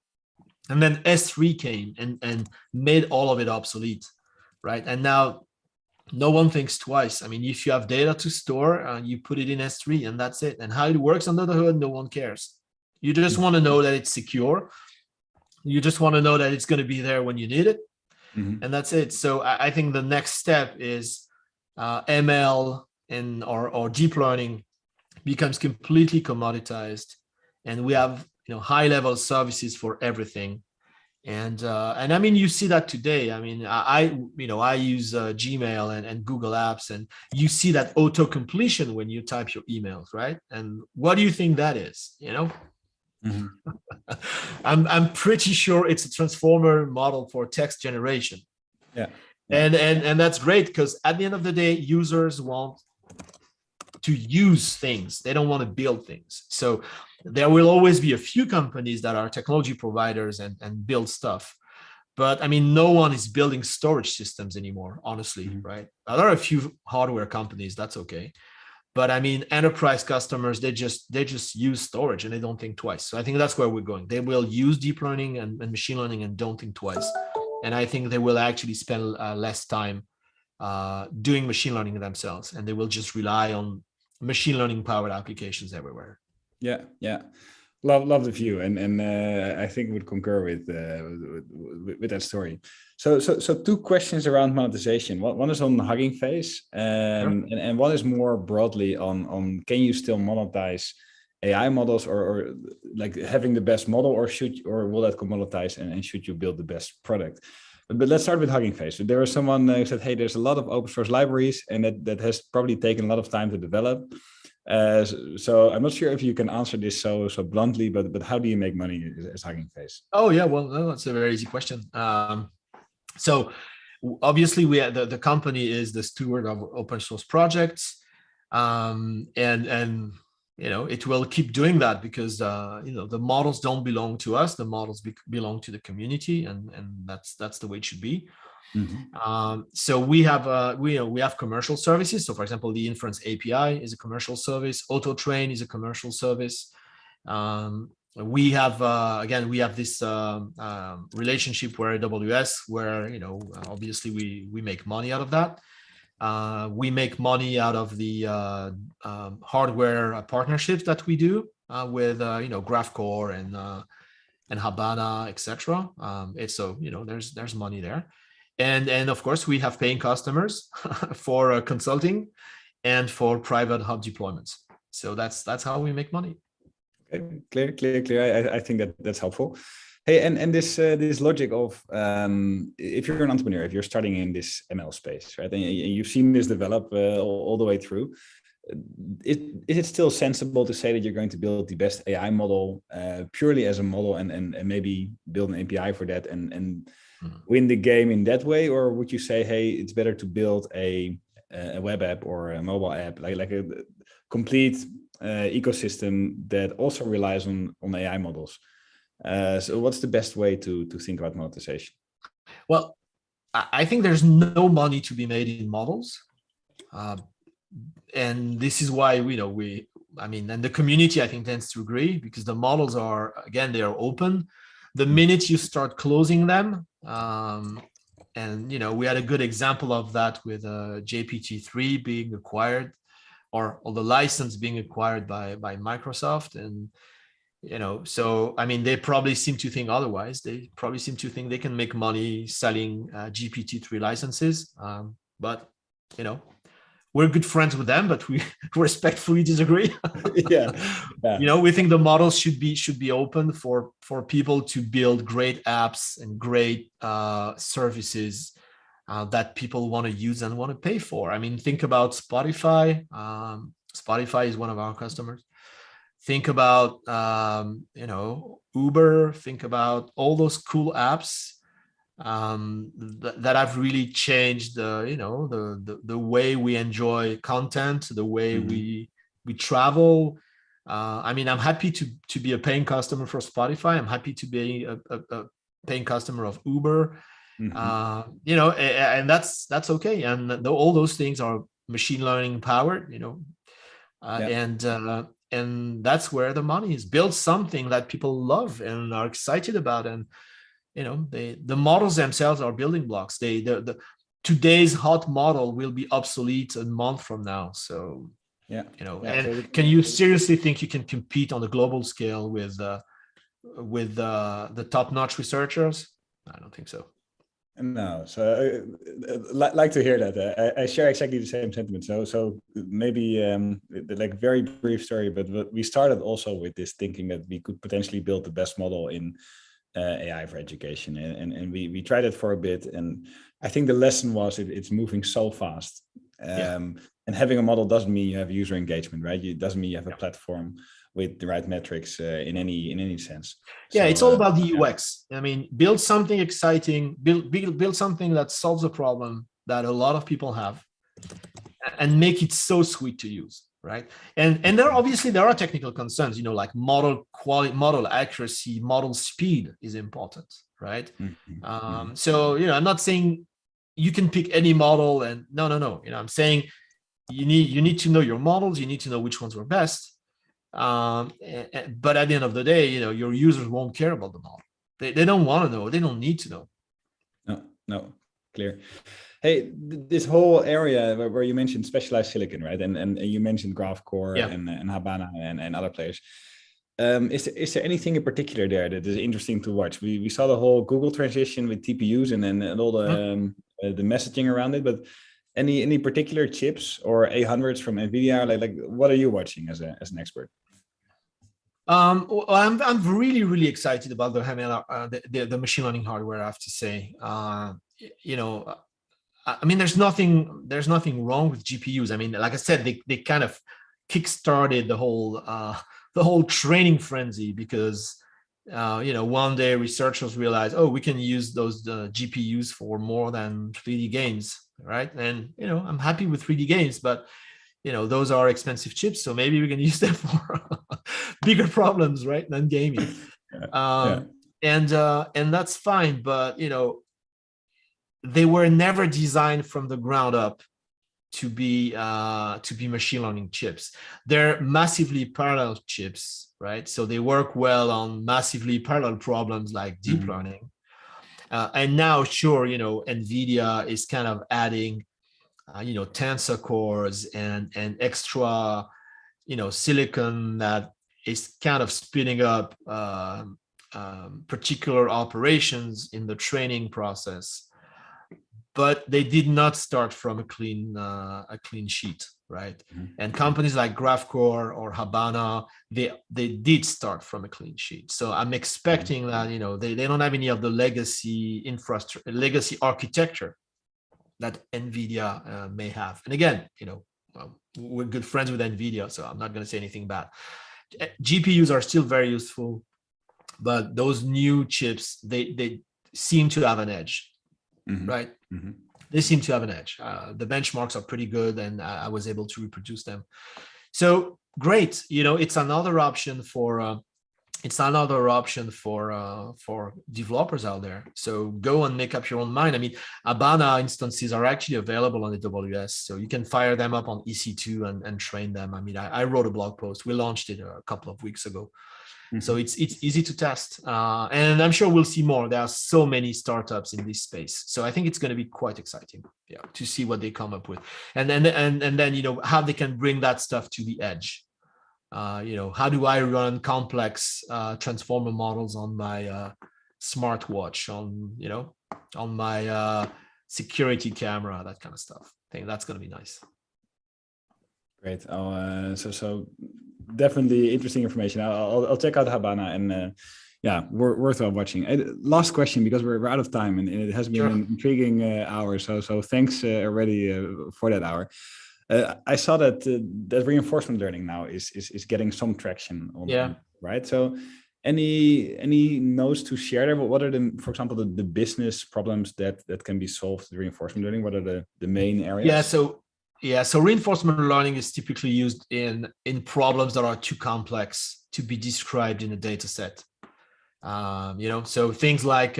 And then S3 came and made all of it obsolete, right? And now no one thinks twice. I mean, if you have data to store, you put it in S3 and that's it. And how it works under the hood, no one cares. You just want to know that it's secure. You just want to know that it's going to be there when you need it. And that's it. So I think the next step is ML or deep learning becomes completely commoditized, and we have high level services for everything. And I mean, you see that today. I mean, I use Gmail and Google Apps, and you see that auto completion when you type your emails, right? And what do you think that is? I'm pretty sure it's a transformer model for text generation. Yeah. And that's great, because at the end of the day, users want to use things. They don't want to build things. So there will always be a few companies that are technology providers and build stuff. But I mean, no one is building storage systems anymore, honestly, right? There are a few hardware companies, that's okay. But I mean, enterprise customers, they just use storage and they don't think twice. So I think that's where we're going. They will use deep learning and machine learning and don't think twice. And I think they will actually spend less time doing machine learning themselves, and they will just rely on machine learning powered applications everywhere. Yeah. Love the view, and I think would concur with that story. So two questions around monetization. One is on Hugging Face, and one is more broadly on can you still monetize AI models, or like having the best model, or will that commoditize, and should you build the best product? But let's start with Hugging Face. So there was someone who said, hey, there's a lot of open source libraries, and that has probably taken a lot of time to develop. So I'm not sure if you can answer this so bluntly, but how do you make money as Hugging Face? Oh yeah, well, that's a very easy question. So obviously the company is the steward of open source projects, and it will keep doing that, because the models don't belong to us. The models belong to the community, and that's the way it should be. So we have commercial services. So for example, the inference API is a commercial service. Auto train is a commercial service. We have this relationship where AWS, where obviously we make money out of that. We make money out of the hardware partnerships that we do with GraphCore and Habana, etc. So there's money there. And of course, we have paying customers for consulting and for private hub deployments. So that's how we make money. Okay, clear. I think that's helpful. Hey, and this logic of if you're an entrepreneur, if you're starting in this ML space, right, and you've seen this develop all the way through, is it still sensible to say that you're going to build the best AI model purely as a model and maybe build an API for that and win the game in that way? Or would you say, hey, it's better to build a web app or a mobile app, like a complete ecosystem that also relies on AI models? So what's the best way to think about monetization? Well, I think there's no money to be made in models. And this is why and the community, I think, tends to agree, because the models are, again, they are open. The minute you start closing them, and we had a good example of that with GPT-3 being acquired, or the license being acquired by Microsoft. And so I mean, they probably seem to think otherwise. They probably seem to think they can make money selling GPT-3 licenses, but we're good friends with them, but we respectfully disagree. Yeah. We think the models should be open for people to build great apps and great services that people want to use and want to pay for. I mean, think about Spotify. Spotify is one of our customers. Think about Uber. Think about all those cool apps that have really changed the way we enjoy content, the way we travel. I mean, I'm happy to be a paying customer for Spotify. I'm happy to be a paying customer of Uber. And that's okay. And all those things are machine learning powered, and that's where the money is. Build something that people love and are excited about, and the models themselves are building blocks. The today's hot model will be obsolete a month from now. So can you seriously think you can compete on a global scale with the top-notch researchers? I don't think so. No, so like to hear that. I share exactly the same sentiment. So maybe like very brief story, but we started also with this thinking that we could potentially build the best model in AI for education, and we tried it for a bit, and I think the lesson was it's moving so fast. And having a model doesn't mean you have user engagement, right? It doesn't mean you have a platform with the right metrics in any sense. Yeah, so, it's all about the UX. I mean, build something exciting, build something that solves a problem that a lot of people have, and make it so sweet to use, right? And there are technical concerns, like model quality, model accuracy, model speed is important, right? So I'm not saying you can pick any model, and no. I'm saying you need to know your models. You need to know which ones are best. But at the end of the day, your users won't care about the model. They don't want to know. They don't need to know. No, clear. Hey, this whole area where you mentioned specialized silicon, right? And you mentioned GraphCore and Habana and other players. Is there anything in particular there that is interesting to watch? We saw the whole Google transition with TPUs and all the messaging around it, but any particular chips or A100s from NVIDIA? Like what are you watching as an expert? Well, I'm really excited about the machine learning hardware, I have to say. I mean, there's nothing wrong with GPUs. I mean, like I said, they kind of kickstarted the whole training frenzy because one day researchers realized, we can use those GPUs for more than 3D games, right? And I'm happy with 3D games, but those are expensive chips, so maybe we can use them for bigger problems, right, than gaming. And that's fine, but they were never designed from the ground up to be machine learning chips. They're massively parallel chips, right? So they work well on massively parallel problems like deep learning. And now, sure, NVIDIA is kind of adding tensor cores and extra silicon that is kind of speeding up particular operations in the training process, but they did not start from a clean sheet, right? And companies like GraphCore or Habana, they did start from a clean sheet. So I'm expecting that they don't have any of the legacy infrastructure, legacy architecture that NVIDIA may have. And again, we're good friends with NVIDIA, so I'm not going to say anything bad. GPUs are still very useful, but those new chips, they seem to have an edge, right? They seem to have an edge. The benchmarks are pretty good, and I was able to reproduce them. So great, it's another option for developers out there. So go and make up your own mind. I mean, Habana instances are actually available on AWS, so you can fire them up on EC2 and train them. I mean, I wrote a blog post. We launched it a couple of weeks ago. So it's easy to test. And I'm sure we'll see more. There are so many startups in this space. So I think it's going to be quite exciting, to see what they come up with. And then, how they can bring that stuff to the edge. How do I run complex transformer models on my smartwatch, on my security camera, that kind of stuff. I think that's going to be nice. Great. So definitely interesting information. I'll check out Habana, and worthwhile watching. Last question, because we're out of time, and it has been an intriguing hour. So thanks already for that hour. I saw that reinforcement learning now is getting some traction on, right? So Any notes to share there? What are for example, the business problems that can be solved with reinforcement learning? What are the main areas? So reinforcement learning is typically used in problems that are too complex to be described in a data set. So things like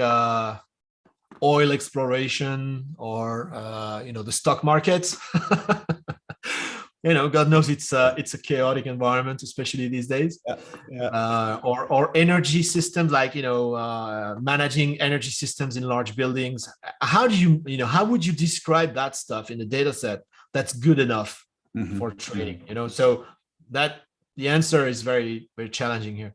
oil exploration or the stock market. God knows it's a chaotic environment, especially these days. Or energy systems, like managing energy systems in large buildings. How would you describe that stuff in a data set that's good enough for training? So that the answer is very, very challenging here.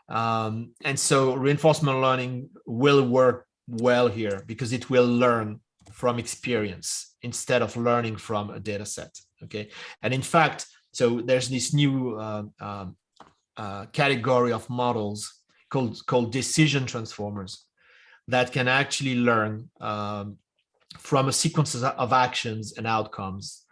And so reinforcement learning will work well here because it will learn from experience instead of learning from a data set. Okay. And in fact, so there's this new category of models called decision transformers that can actually learn from a sequence of actions and outcomes,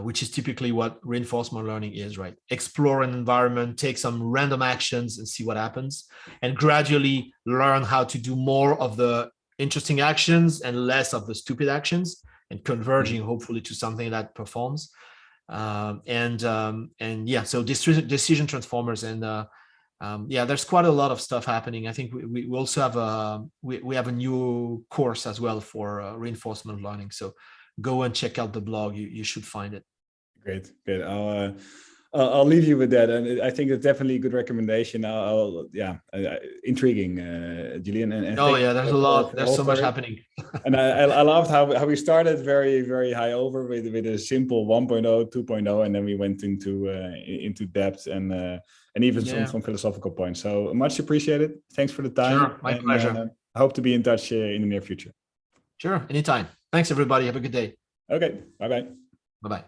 which is typically what reinforcement learning is, right? Explore an environment, take some random actions and see what happens, and gradually learn how to do more of the interesting actions and less of the stupid actions, and converging hopefully to something that performs. So decision transformers, and there's quite a lot of stuff happening. I think we also have we have a new course as well for reinforcement learning. So go and check out the blog. You should find it. Great. I'll leave you with that, and I think it's definitely a good recommendation. Intriguing, Julian. And there's a lot. There's so much happening. And I loved how we started very, very high over with a simple 1.0, 2.0, and then we went into depth and even some philosophical points. So much appreciated. Thanks for the time. Sure, my pleasure. I hope to be in touch in the near future. Sure, anytime. Thanks, everybody. Have a good day. Okay, bye-bye. Bye-bye.